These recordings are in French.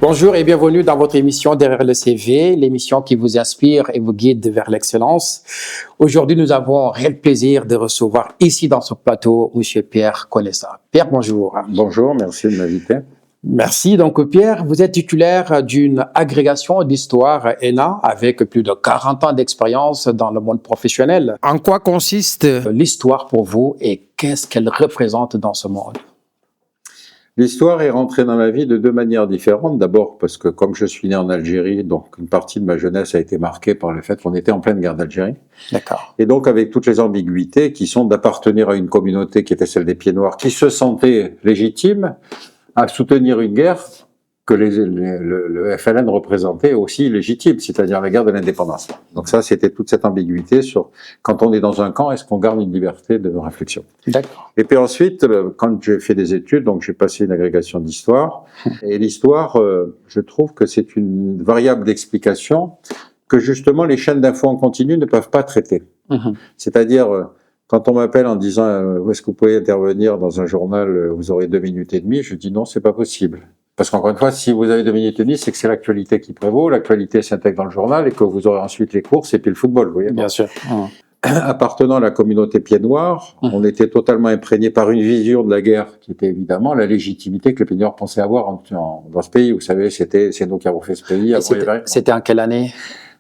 Bonjour et bienvenue dans votre émission Derrière le CV, l'émission qui vous inspire et vous guide vers l'excellence. Aujourd'hui, nous avons un réel plaisir de recevoir ici dans ce plateau M. Pierre Conessa. Pierre, bonjour. Bonjour, merci de m'inviter. Merci. Donc, Pierre, vous êtes titulaire d'une agrégation d'histoire ENA avec plus de 40 ans d'expérience dans le monde professionnel. En quoi consiste l'histoire pour vous et qu'est-ce qu'elle représente dans ce monde? L'histoire est rentrée dans ma vie de deux manières différentes. D'abord parce que comme je suis né en Algérie, donc une partie de ma jeunesse a été marquée par le fait qu'on était en pleine guerre d'Algérie. D'accord. Et donc avec toutes les ambiguïtés qui sont d'appartenir à une communauté qui était celle des Pieds Noirs, qui se sentait légitime à soutenir une guerre que le FLN représentait aussi légitime, c'est-à-dire la guerre de l'indépendance. Donc ça, c'était toute cette ambiguïté sur quand on est dans un camp, est-ce qu'on garde une liberté de réflexion. D'accord. Et puis ensuite, quand j'ai fait des études, donc j'ai passé une agrégation d'histoire, et l'histoire, je trouve que c'est une variable d'explication que justement les chaînes d'infos en continu ne peuvent pas traiter. C'est-à-dire, quand on m'appelle en disant où est-ce que vous pouvez intervenir dans un journal, vous aurez 2 minutes et demie, je dis non, c'est pas possible. Parce qu'encore une fois, si vous avez 2 minutes et demie, c'est que c'est l'actualité qui prévaut, l'actualité s'intègre dans le journal et que vous aurez ensuite les courses et puis le football, vous voyez. Bien sûr. Appartenant à la communauté Pieds Noirs, on était totalement imprégné par une vision de la guerre qui était évidemment la légitimité que les Pieds Noirs pensaient avoir dans ce pays. Vous savez, c'est nous qui avons fait ce pays. C'était en quelle année?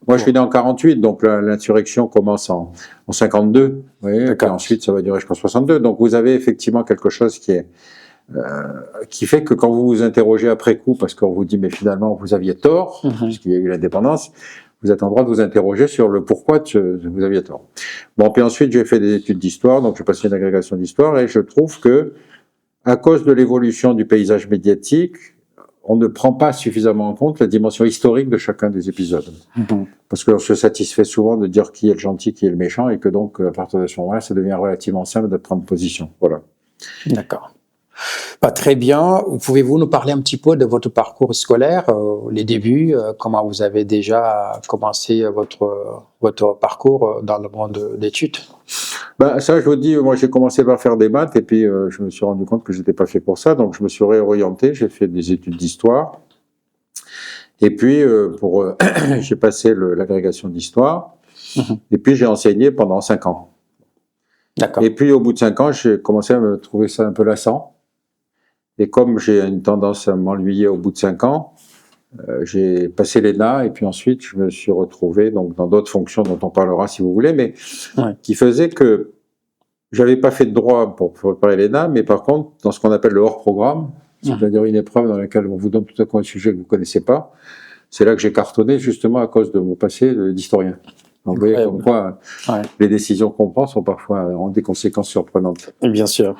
Moi, je suis né en 48, donc l'insurrection commence en 52. Vous voyez, et ensuite, ça va durer jusqu'en 62. Donc, vous avez effectivement quelque chose qui fait que quand vous vous interrogez après coup, parce qu'on vous dit, mais finalement, vous aviez tort, puisqu'il y a eu l'indépendance, vous êtes en droit de vous interroger sur le pourquoi vous aviez tort. Bon, puis ensuite, j'ai fait des études d'histoire, donc j'ai passé une agrégation d'histoire, et je trouve que, à cause de l'évolution du paysage médiatique, on ne prend pas suffisamment en compte la dimension historique de chacun des épisodes. Parce qu'on se satisfait souvent de dire qui est le gentil, qui est le méchant, et que donc, à partir de ce moment-là, ça devient relativement simple de prendre position. Voilà. D'accord. Très bien. Pouvez-vous nous parler un petit peu de votre parcours scolaire, les débuts, comment vous avez déjà commencé votre parcours dans le monde d'études? Ça, je vous dis, moi j'ai commencé par faire des maths et puis je me suis rendu compte que j'étais pas fait pour ça, donc je me suis réorienté, j'ai fait des études d'histoire. Et puis j'ai passé l'agrégation d'histoire et puis j'ai enseigné pendant 5 ans. D'accord. Et puis au bout de 5 ans, j'ai commencé à me trouver ça un peu lassant. Et comme j'ai une tendance à m'ennuyer au bout de 5 ans, j'ai passé l'ENA et puis ensuite je me suis retrouvé donc dans d'autres fonctions dont on parlera si vous voulez, mais qui faisaient que j'avais pas fait de droit pour préparer l'ENA, mais par contre dans ce qu'on appelle le hors-programme, c'est-à-dire une épreuve dans laquelle on vous donne tout à coup un sujet que vous connaissez pas, c'est là que j'ai cartonné justement à cause de mon passé d'historien. Donc, vous voyez comme quoi les décisions qu'on prend sont parfois ont des conséquences surprenantes. Bien sûr.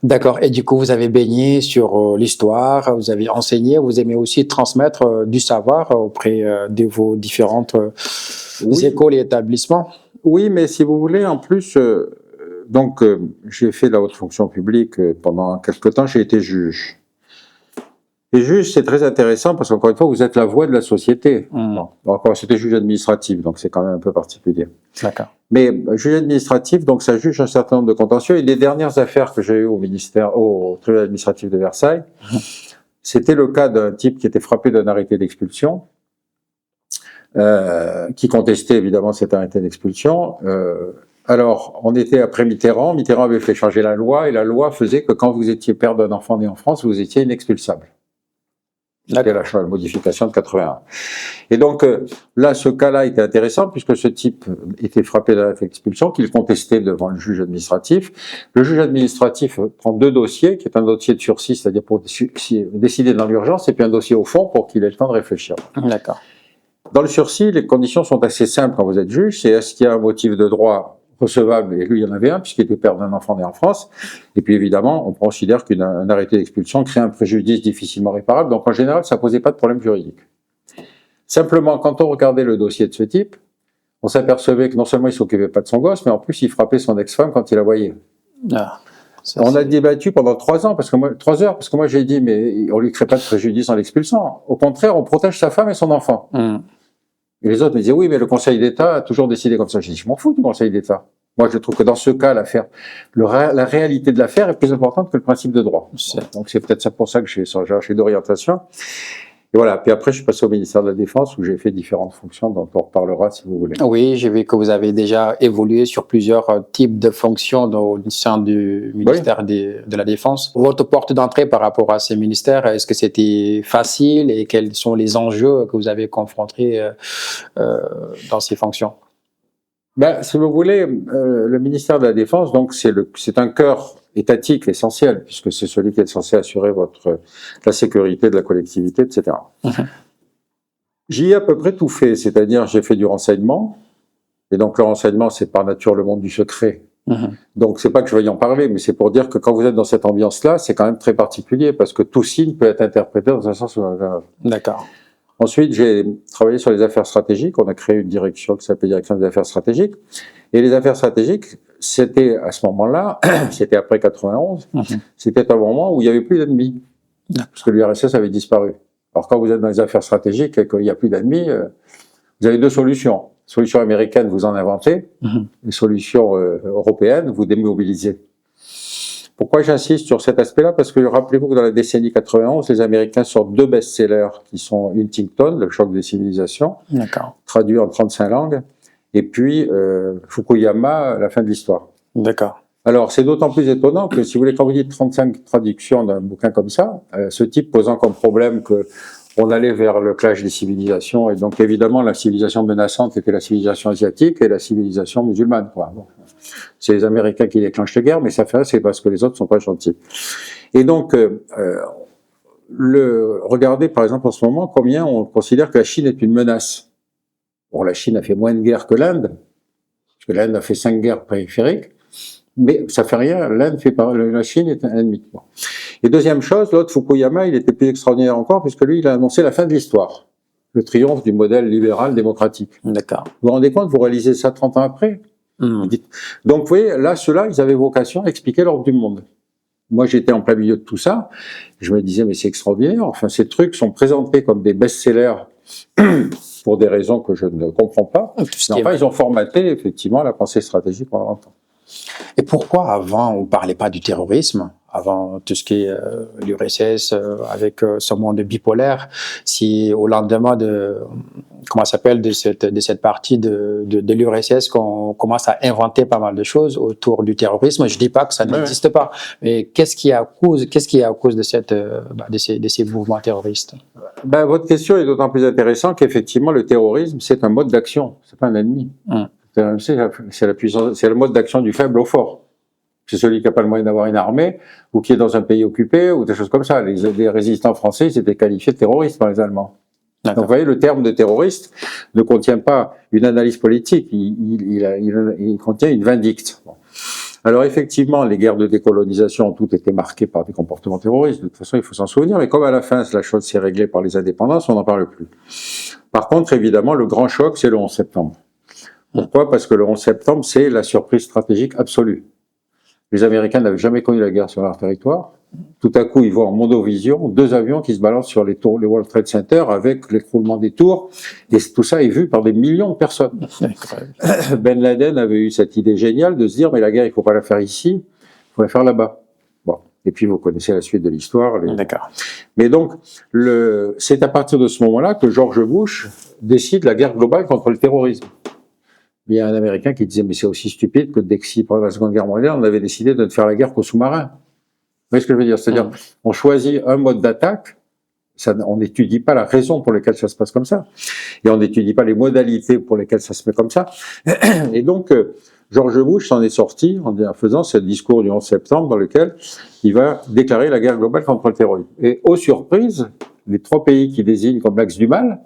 D'accord. Et du coup, vous avez baigné sur l'histoire, vous avez enseigné, vous aimez aussi transmettre du savoir auprès de vos différentes écoles et établissements. Oui, mais si vous voulez, en plus, j'ai fait la haute fonction publique pendant quelque temps, j'ai été juge. Et juge, c'est très intéressant parce qu'encore une fois, vous êtes la voix de la société. Bon, encore, c'était juge administratif, donc c'est quand même un peu particulier. D'accord. Mais juge administratif, donc ça juge un certain nombre de contentieux. Et les dernières affaires que j'ai eues au tribunal administratif de Versailles, c'était le cas d'un type qui était frappé d'un arrêté d'expulsion, qui contestait évidemment cet arrêté d'expulsion. Alors, on était après Mitterrand. Mitterrand avait fait changer la loi et la loi faisait que quand vous étiez père d'un enfant né en France, vous étiez inexpulsable. C'était la modification de 81. Et donc, là, ce cas-là était intéressant puisque ce type était frappé d'un arrêté d'expulsion qu'il contestait devant le juge administratif. Le juge administratif prend 2 dossiers, qui est un dossier de sursis, c'est-à-dire pour décider dans l'urgence, et puis un dossier au fond pour qu'il ait le temps de réfléchir. D'accord. Dans le sursis, les conditions sont assez simples quand vous êtes juge. C'est est-ce qu'il y a un motif de droit recevable, et lui, il y en avait un, puisqu'il était père d'un enfant né en France. Et puis, évidemment, on considère qu'un arrêté d'expulsion crée un préjudice difficilement réparable. Donc, en général, ça posait pas de problème juridique. Simplement, quand on regardait le dossier de ce type, on s'apercevait que non seulement il s'occupait pas de son gosse, mais en plus, il frappait son ex-femme quand il la voyait. On a débattu pendant 3 ans, 3 heures, parce que moi j'ai dit, mais on lui crée pas de préjudice en l'expulsant. Au contraire, on protège sa femme et son enfant. Et les autres me disaient, oui, mais le Conseil d'État a toujours décidé comme ça. J'ai dit, je m'en fous du Conseil d'État. Moi, je trouve que dans ce cas, la réalité de l'affaire est plus importante que le principe de droit. Donc c'est peut-être ça pour ça que j'ai changé d'orientation. Et voilà. Puis après, je suis passé au ministère de la Défense où j'ai fait différentes fonctions dont on reparlera si vous voulez. Oui, j'ai vu que vous avez déjà évolué sur plusieurs types de fonctions au sein du ministère de la Défense. Votre porte d'entrée par rapport à ces ministères, est-ce que c'était facile et quels sont les enjeux que vous avez confrontés dans ces fonctions? Si vous voulez, le ministère de la Défense, donc c'est un cœur étatique essentiel, puisque c'est celui qui est censé assurer la sécurité de la collectivité, etc. J'y ai à peu près tout fait, c'est-à-dire j'ai fait du renseignement, et donc le renseignement c'est par nature le monde du secret. Donc c'est pas que je veuille en parler, mais c'est pour dire que quand vous êtes dans cette ambiance-là, c'est quand même très particulier, parce que tout signe peut être interprété dans un sens ou dans un autre. D'accord. Ensuite, j'ai travaillé sur les affaires stratégiques. On a créé une direction qui s'appelle Direction des affaires stratégiques. Et les affaires stratégiques, c'était à ce moment-là, c'était après 91, c'était un moment où il n'y avait plus d'ennemis. Parce que l'URSS avait disparu. Alors quand vous êtes dans les affaires stratégiques et qu'il n'y a plus d'ennemis, vous avez 2 solutions. Solution américaine, vous en inventez. Les solutions européennes, vous démobilisez. Pourquoi j'insiste sur cet aspect-là? Parce que rappelez-vous que dans la décennie 91, les Américains sortent 2 best-sellers qui sont Huntington, Le choc des civilisations, traduit en 35 langues, et puis Fukuyama, La fin de l'histoire. D'accord. Alors, c'est d'autant plus étonnant que, si vous voulez, quand vous dites 35 traductions d'un bouquin comme ça, ce type posant comme problème que on allait vers le clash des civilisations, et donc évidemment la civilisation menaçante était la civilisation asiatique et la civilisation musulmane, quoi. Bon. C'est les Américains qui déclenchent les guerres, mais ça fait c'est parce que les autres sont pas gentils. Et donc, regardez par exemple en ce moment combien on considère que la Chine est une menace. Bon, la Chine a fait moins de guerres que l'Inde, parce que l'Inde a fait 5 guerres périphériques, mais ça fait rien. La Chine est un ennemi. Bon. Et deuxième chose, l'autre Fukuyama, il était plus extraordinaire encore, puisque lui, il a annoncé la fin de l'histoire, le triomphe du modèle libéral démocratique. D'accord. Vous vous rendez compte, vous réalisez ça 30 ans après. Donc, vous voyez, là, ceux-là, ils avaient vocation à expliquer l'ordre du monde. Moi, j'étais en plein milieu de tout ça. Je me disais, mais c'est extraordinaire. Enfin, ces trucs sont présentés comme des best-sellers pour des raisons que je ne comprends pas. Mais enfin, ils ont formaté, effectivement, la pensée stratégique pendant longtemps. Et pourquoi avant, on ne parlait pas du terrorisme? Avant tout ce qui est l'URSS, avec ce monde bipolaire, si au lendemain de cette partie de l'URSS qu'on commence à inventer pas mal de choses autour du terrorisme, je dis pas que ça n'existe pas, mais qu'est-ce qui est à cause de ces mouvements terroristes? Votre question est d'autant plus intéressante qu'effectivement le terrorisme c'est un mode d'action, c'est pas un ennemi. C'est le mode d'action du faible au fort. C'est celui qui n'a pas le moyen d'avoir une armée, ou qui est dans un pays occupé, ou des choses comme ça. Les résistants français, ils étaient qualifiés de terroristes par les Allemands. Donc, vous voyez, le terme de terroriste ne contient pas une analyse politique, il contient une vindicte. Bon. Alors, effectivement, les guerres de décolonisation ont toutes été marquées par des comportements terroristes. De toute façon, il faut s'en souvenir. Mais comme à la fin, la chose s'est réglée par les indépendances, on n'en parle plus. Par contre, évidemment, le grand choc, c'est le 11 septembre. Pourquoi? Parce que le 11 septembre, c'est la surprise stratégique absolue. Les Américains n'avaient jamais connu la guerre sur leur territoire. Tout à coup, ils voient en mondovision 2 avions qui se balancent sur les World Trade Center avec l'écroulement des tours. Et tout ça est vu par des millions de personnes. Ben Laden avait eu cette idée géniale de se dire, mais la guerre, il ne faut pas la faire ici, il faut la faire là-bas. Bon. Et puis, vous connaissez la suite de l'histoire. D'accord. Mais donc, c'est à partir de ce moment-là que George Bush décide la guerre globale contre le terrorisme. Il y a un Américain qui disait, mais c'est aussi stupide que dès que pendant la Seconde Guerre mondiale, on avait décidé de ne faire la guerre qu'aux sous-marins. Vous voyez ce que je veux dire? C'est-à-dire, on choisit un mode d'attaque, on n'étudie pas la raison pour laquelle ça se passe comme ça, et on n'étudie pas les modalités pour lesquelles ça se fait comme ça. Et donc, George Bush s'en est sorti en faisant ce discours du 11 septembre dans lequel il va déclarer la guerre globale contre le terrorisme. Et aux surprises, les 3 pays qui désignent comme l'axe du mal,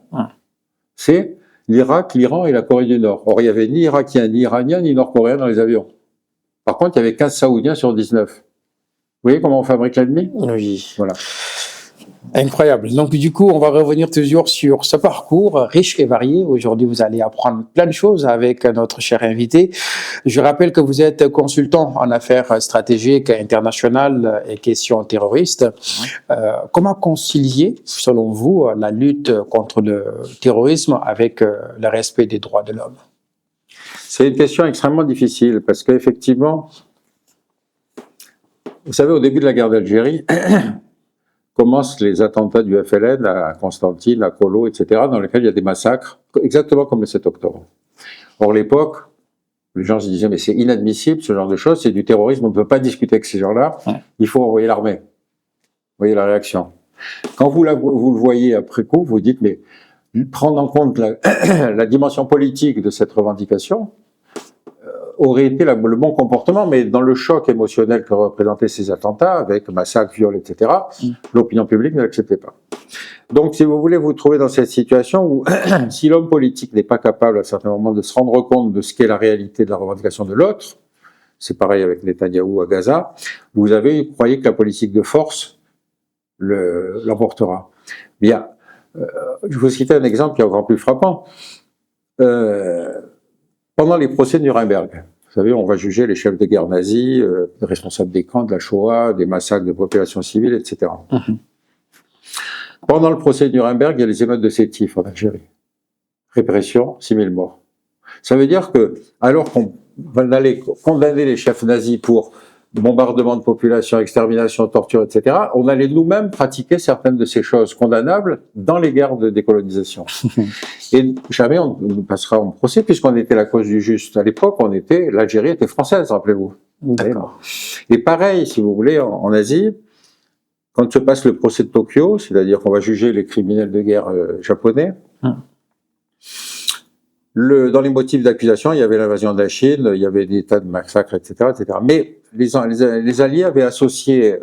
c'est l'Irak, l'Iran et la Corée du Nord. Or, il n'y avait ni Irakiens, ni Iraniens, ni Nord-Coréens dans les avions. Par contre, il y avait 15 Saoudiens sur 19. Vous voyez comment on fabrique l'ennemi? Oui. Voilà. Incroyable. Donc, du coup, on va revenir toujours sur ce parcours riche et varié. Aujourd'hui, vous allez apprendre plein de choses avec notre cher invité. Je rappelle que vous êtes consultant en affaires stratégiques internationales et questions terroristes. Comment concilier, selon vous, la lutte contre le terrorisme avec le respect des droits de l'homme? C'est une question extrêmement difficile parce qu'effectivement, vous savez, au début de la guerre d'Algérie, commencent les attentats du FLN à Constantine, à Colo, etc., dans lesquels il y a des massacres, exactement comme le 7 octobre. Or, l'époque, les gens se disaient, mais c'est inadmissible, ce genre de choses, c'est du terrorisme, on ne peut pas discuter avec ces gens-là, il faut envoyer l'armée. Vous voyez la réaction. Quand vous le voyez après coup, vous dites, mais prendre en compte la dimension politique de cette revendication aurait été le bon comportement, mais dans le choc émotionnel que représentaient ces attentats, avec massacres, viols, etc., l'opinion publique ne l'acceptait pas. Donc, si vous voulez vous trouver dans cette situation où, si l'homme politique n'est pas capable à certains moments de se rendre compte de ce qu'est la réalité de la revendication de l'autre, c'est pareil avec Netanyahou à Gaza, vous croyez que la politique de force l'emportera. Bien, je vous citer un exemple qui est encore plus frappant. Pendant les procès de Nuremberg, vous savez, on va juger les chefs de guerre nazis, les responsables des camps, de la Shoah, des massacres de populations civiles, etc. Pendant le procès de Nuremberg, il y a les émeutes de Sétif en Algérie. Répression, 6 000 morts. Ça veut dire que, alors qu'on allait condamner les chefs nazis pour bombardement de population, extermination, torture, etc., on allait nous-mêmes pratiquer certaines de ces choses condamnables dans les guerres de décolonisation. Et jamais on nous passera en procès, puisqu'on était la cause du juste. À l'époque, l'Algérie était française, rappelez-vous. D'accord. Et pareil, si vous voulez, en Asie, quand se passe le procès de Tokyo, c'est-à-dire qu'on va juger les criminels de guerre japonais, dans les motifs d'accusation, il y avait l'invasion de la Chine, il y avait des tas de massacres, etc., etc. Mais les Alliés avaient associé à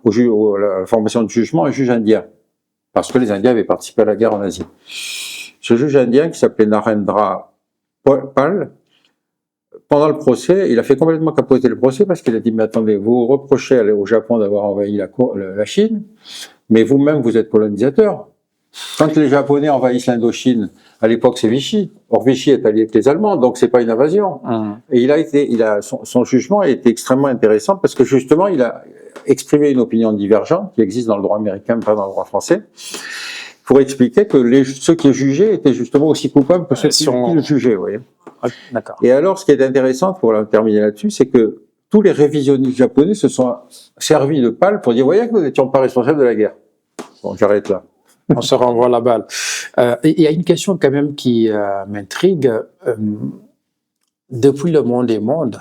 la formation de jugement un juge indien, parce que les Indiens avaient participé à la guerre en Asie. Ce juge indien, qui s'appelait Narendra Pal, pendant le procès, il a fait complètement capoter le procès parce qu'il a dit, mais attendez, vous reprochez au Japon d'avoir envahi la Chine, mais vous-même, vous êtes colonisateur. Quand les Japonais envahissent l'Indochine, à l'époque c'est Vichy. Or Vichy est allié avec les Allemands, donc c'est pas une invasion. Et son jugement a été extrêmement intéressant parce que justement il a exprimé une opinion divergente qui existe dans le droit américain, mais pas dans le droit français, pour expliquer que ceux qui jugeaient étaient justement aussi coupables que ceux qui le jugeaient. Vous voyez. D'accord. Et alors, ce qui est intéressant pour terminer là-dessus, c'est que tous les révisionnistes japonais se sont servis de Pal pour dire, voyez que nous n'étions pas responsables de la guerre. Bon, j'arrête là. On se renvoie la balle. Il y a une question quand même qui m'intrigue. Depuis le monde des mondes,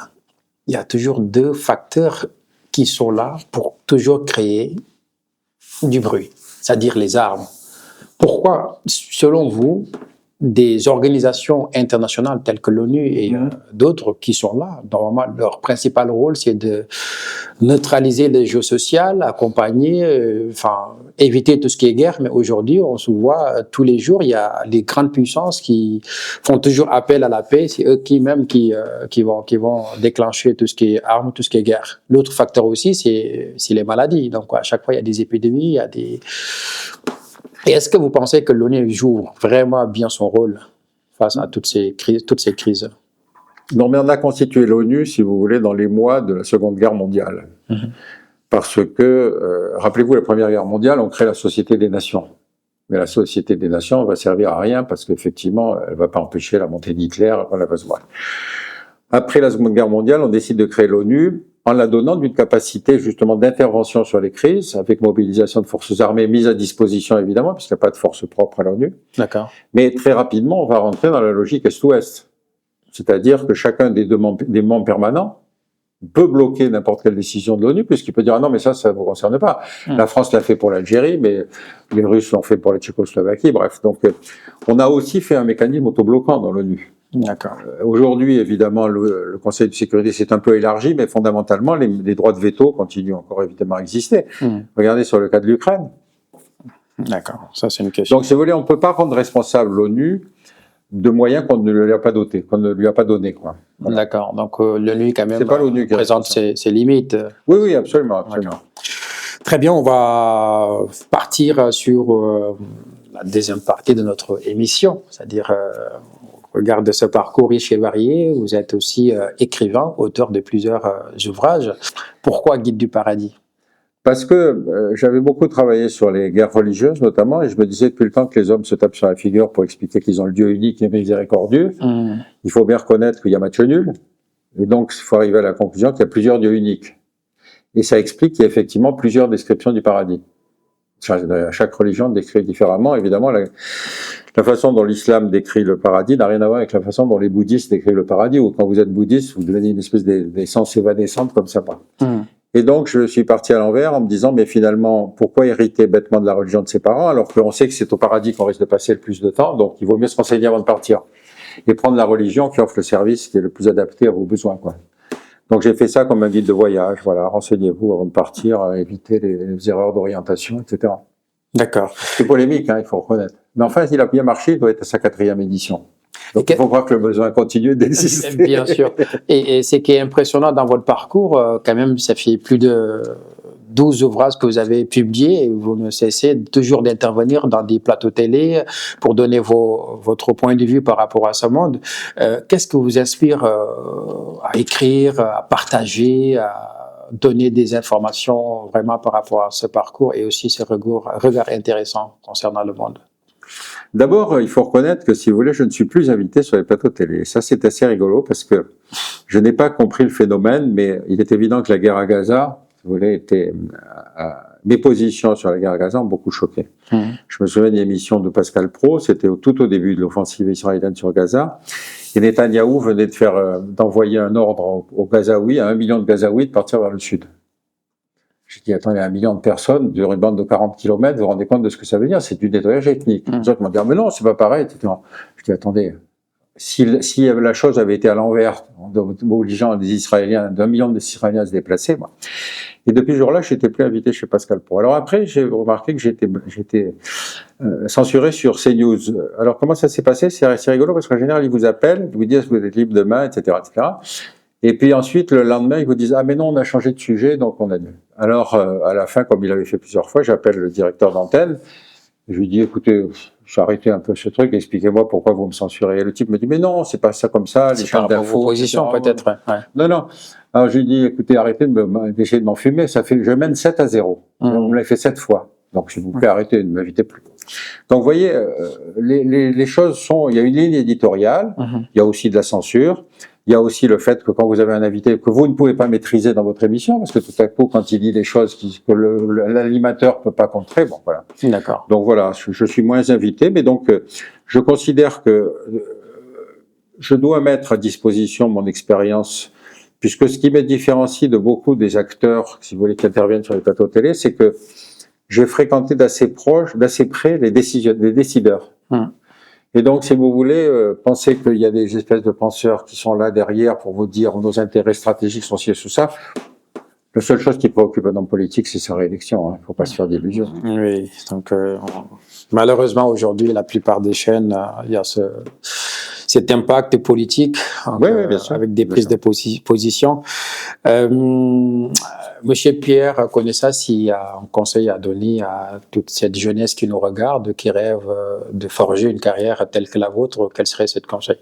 il y a toujours deux facteurs qui sont là pour toujours créer du bruit, c'est-à-dire les armes. Pourquoi, selon vous, des organisations internationales telles que l'ONU et d'autres qui sont là, normalement, leur principal rôle, c'est de neutraliser les jeux sociaux, accompagner, éviter tout ce qui est guerre. Mais aujourd'hui, on se voit tous les jours, il y a les grandes puissances qui font toujours appel à la paix. C'est eux qui vont déclencher tout ce qui est armes, tout ce qui est guerre. L'autre facteur aussi, c'est les maladies. Donc, à chaque fois, il y a des épidémies, il y a des... Et est-ce que vous pensez que l'ONU joue vraiment bien son rôle face à toutes ces crises? Non, mais on a constitué l'ONU, si vous voulez, dans les mois de la Seconde Guerre mondiale. Parce que, rappelez-vous, la Première Guerre mondiale, on crée la Société des Nations. Mais la Société des Nations va servir à rien parce qu'effectivement, elle ne va pas empêcher la montée d'Hitler. Après la Seconde Guerre mondiale, on décide de créer l'ONU en la donnant d'une capacité justement d'intervention sur les crises, avec mobilisation de forces armées mises à disposition évidemment, puisqu'il n'y a pas de force propre à l'ONU. D'accord. Mais très rapidement, on va rentrer dans la logique Est-Ouest. C'est-à-dire que chacun des membres permanents peut bloquer n'importe quelle décision de l'ONU, puisqu'il peut dire « Ah non, mais ça ne vous concerne pas ». La France l'a fait pour l'Algérie, mais les Russes l'ont fait pour la Tchécoslovaquie, bref. Donc, on a aussi fait un mécanisme autobloquant dans l'ONU. D'accord. Aujourd'hui, évidemment, le Conseil de sécurité s'est un peu élargi, mais fondamentalement, les droits de veto continuent encore évidemment à exister. Regardez sur le cas de l'Ukraine. D'accord, ça c'est une question. Donc, si vous voulez, on ne peut pas rendre responsable l'ONU de moyens qu'on ne lui a pas dotés, qu'on ne lui a pas donnés, quoi. Voilà. D'accord, donc l'ONU quand même pas l'ONU qui présente ses limites. Oui, absolument. Très bien, on va partir sur la deuxième partie de notre émission, c'est-à-dire au regard de ce parcours riche et varié, vous êtes aussi écrivain, auteur de plusieurs ouvrages. Pourquoi Guide du paradis? Parce que j'avais beaucoup travaillé sur les guerres religieuses notamment, et je me disais depuis le temps que les hommes se tapent sur la figure pour expliquer qu'ils ont le Dieu unique et miséricordieux. Il faut bien reconnaître qu'il y a match nul, et donc il faut arriver à la conclusion qu'il y a plusieurs dieux uniques. Et ça explique qu'il y a effectivement plusieurs descriptions du paradis. Chaque religion décrit différemment. Évidemment, la façon dont l'islam décrit le paradis n'a rien à voir avec la façon dont les bouddhistes décrivent le paradis, ou quand vous êtes bouddhiste, vous devenez une espèce d'essence évanescente comme ça. Et donc, je suis parti à l'envers en me disant, mais finalement, pourquoi hériter bêtement de la religion de ses parents, alors qu'on sait que c'est au paradis qu'on risque de passer le plus de temps, donc il vaut mieux se renseigner avant de partir. Et prendre la religion qui offre le service qui est le plus adapté à vos besoins, quoi. Donc j'ai fait ça comme un guide de voyage, voilà, renseignez-vous avant de partir, évitez les erreurs d'orientation, etc. D'accord. C'est polémique, hein, il faut reconnaître. Mais enfin, il a bien marché, il doit être à sa 4e édition. Donc il faut croire que le besoin continue d'exister. Bien sûr. Et ce qui est impressionnant dans votre parcours, quand même, ça fait plus de 12 ouvrages que vous avez publiés et vous ne cessez toujours d'intervenir dans des plateaux télé pour donner votre point de vue par rapport à ce monde. Qu'est-ce que vous inspire à écrire, à partager, à donner des informations vraiment par rapport à ce parcours et aussi ce regard intéressant concernant le monde? D'abord, il faut reconnaître que, si vous voulez, je ne suis plus invité sur les plateaux télé. Ça, c'est assez rigolo parce que je n'ai pas compris le phénomène, mais il est évident que la guerre à Gaza, si vous voulez, mes positions sur la guerre à Gaza ont beaucoup choqué. Je me souviens d'une émission de Pascal Praud, c'était tout au début de l'offensive israélienne sur Gaza, et Netanyahou venait d'envoyer un ordre aux Gazaouis, à 1 million de Gazaouis, de partir vers le sud. J'ai dit, attendez, 1 million de personnes sur une bande de 40 km, vous vous rendez compte de ce que ça veut dire? C'est du nettoyage ethnique. Les autres m'ont dit, mais non, c'est pas pareil, etc. Je dis, attendez, si la chose avait été à l'envers, en obligeant des Israéliens, d'1 million d'Israéliens à se déplacer, moi. Et depuis ce jour-là, je n'étais plus invité chez Pascal Praud. Alors après, j'ai remarqué que j'étais censuré sur CNews. Alors comment ça s'est passé? C'est rigolo parce qu'en général, ils vous appellent, ils vous disent que vous êtes libre demain, etc., etc. Et puis ensuite, le lendemain, ils vous disent « Ah mais non, on a changé de sujet, donc on annule ». Alors, à la fin, comme il avait fait plusieurs fois, j'appelle le directeur d'antenne, je lui dis « Écoutez, j'ai arrêté un peu ce truc, expliquez-moi pourquoi vous me censurez ». Et le type me dit « Mais non, c'est pas ça comme ça, les chaînes d'infos… » position peut-être. Ouais. Non, non. Alors je lui dis « Écoutez, arrêtez d'essayer de m'enfumer, je mène 7-0. Vous me l'avez fait 7 fois. Donc s'il vous plaît, arrêtez, ne m'invitez plus. » Donc vous voyez, les choses sont… Il y a une ligne éditoriale, il y a aussi de la censure. Il y a aussi le fait que quand vous avez un invité que vous ne pouvez pas maîtriser dans votre émission, parce que tout à coup, quand il dit des choses que l'animateur ne peut pas contrer, bon voilà. D'accord. Donc voilà, je suis moins invité, mais donc je considère que je dois mettre à disposition mon expérience, puisque ce qui me différencie de beaucoup des acteurs, si vous voulez, qui interviennent sur les plateaux télé, c'est que j'ai fréquenté d'assez près les décideurs. Et donc, si vous voulez, penser qu'il y a des espèces de penseurs qui sont là derrière pour vous dire nos intérêts stratégiques sont ci et ça, la seule chose qui préoccupe un homme politique, c'est sa réélection. Il ne faut pas se faire d'illusions. Oui, donc malheureusement, aujourd'hui, la plupart des chaînes, il y a cet impact politique bien sûr, avec des prises de position. Monsieur Pierre Conessa, s'il y a un conseil à donner à toute cette jeunesse qui nous regarde, qui rêve de forger une carrière telle que la vôtre, quel serait ce conseil?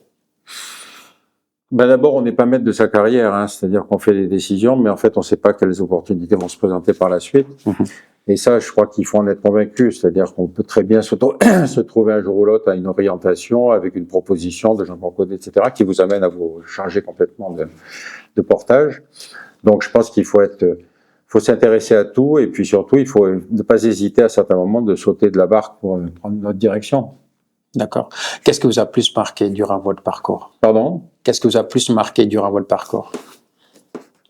D'abord, on n'est pas maître de sa carrière, c'est-à-dire qu'on fait des décisions, mais en fait, on ne sait pas quelles opportunités vont se présenter par la suite. Et ça, je crois qu'il faut en être convaincu, c'est-à-dire qu'on peut très bien se trouver un jour ou l'autre à une orientation, avec une proposition de gens qu'on connaît, etc., qui vous amène à vous changer complètement de portage. Donc, je pense qu'il faut s'intéresser à tout, et puis surtout, il faut ne pas hésiter à certains moments de sauter de la barque pour prendre notre direction. D'accord. Qu'est-ce que vous a plus marqué durant votre parcours? Pardon? Qu'est-ce que vous a plus marqué durant votre parcours?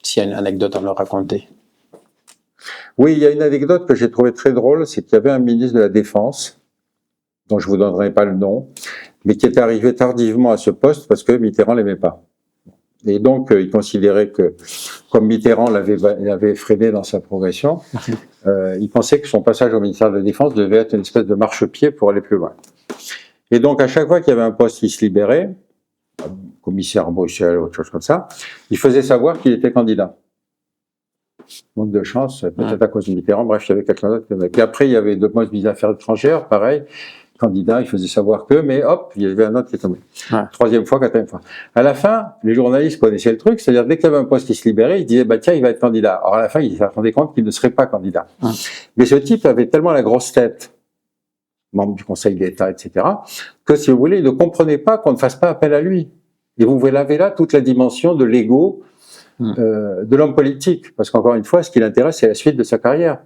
S'il y a une anecdote à me raconter. Oui, il y a une anecdote que j'ai trouvée très drôle, c'est qu'il y avait un ministre de la Défense, dont je ne vous donnerai pas le nom, mais qui est arrivé tardivement à ce poste parce que Mitterrand l'aimait pas. Et donc, il considérait que, comme Mitterrand l'avait freiné dans sa progression, il pensait que son passage au ministère de la Défense devait être une espèce de marchepied pour aller plus loin. Et donc, à chaque fois qu'il y avait un poste qui se libérait, commissaire à Bruxelles, autre chose comme ça, il faisait savoir qu'il était candidat. Manque de chance, peut-être à cause de Mitterrand. Bref, il y avait quelqu'un d'autre. Puis après, il y avait deux postes ministre des Affaires étrangères, pareil. Candidat, il faisait savoir que, mais hop, il y avait un autre qui est tombé. Troisième fois, quatrième fois. À la fin, les journalistes connaissaient le truc, c'est-à-dire dès qu'il y avait un poste qui se libérait, ils disaient, bah tiens, il va être candidat. Alors à la fin, ils se rendaient compte qu'il ne serait pas candidat. Mais ce type avait tellement la grosse tête, membre du Conseil d'État, etc., que si vous voulez, il ne comprenait pas qu'on ne fasse pas appel à lui. Et vous avez là toute la dimension de l'ego de l'homme politique, parce qu'encore une fois, ce qui l'intéresse, c'est la suite de sa carrière.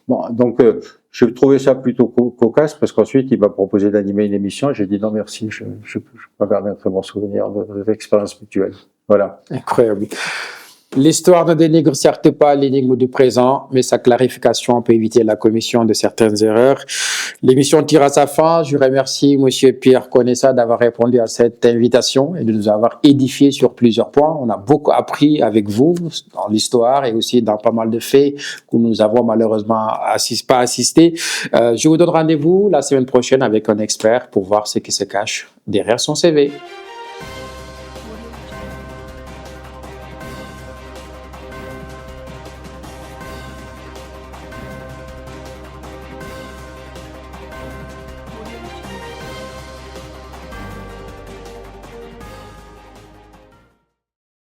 Bon, donc je trouvais ça plutôt cocasse, parce qu'ensuite il m'a proposé d'animer une émission, et j'ai dit non merci, je peux pas garder un très bon souvenir de cette expérience mutuelle. Voilà. Incroyable. L'histoire ne dénigre certes pas l'énigme du présent, mais sa clarification peut éviter la commission de certaines erreurs. L'émission tire à sa fin. Je remercie Monsieur Pierre Conessa d'avoir répondu à cette invitation et de nous avoir édifié sur plusieurs points. On a beaucoup appris avec vous dans l'histoire et aussi dans pas mal de faits que nous avons malheureusement pas assisté. Je vous donne rendez-vous la semaine prochaine avec un expert pour voir ce qui se cache derrière son CV.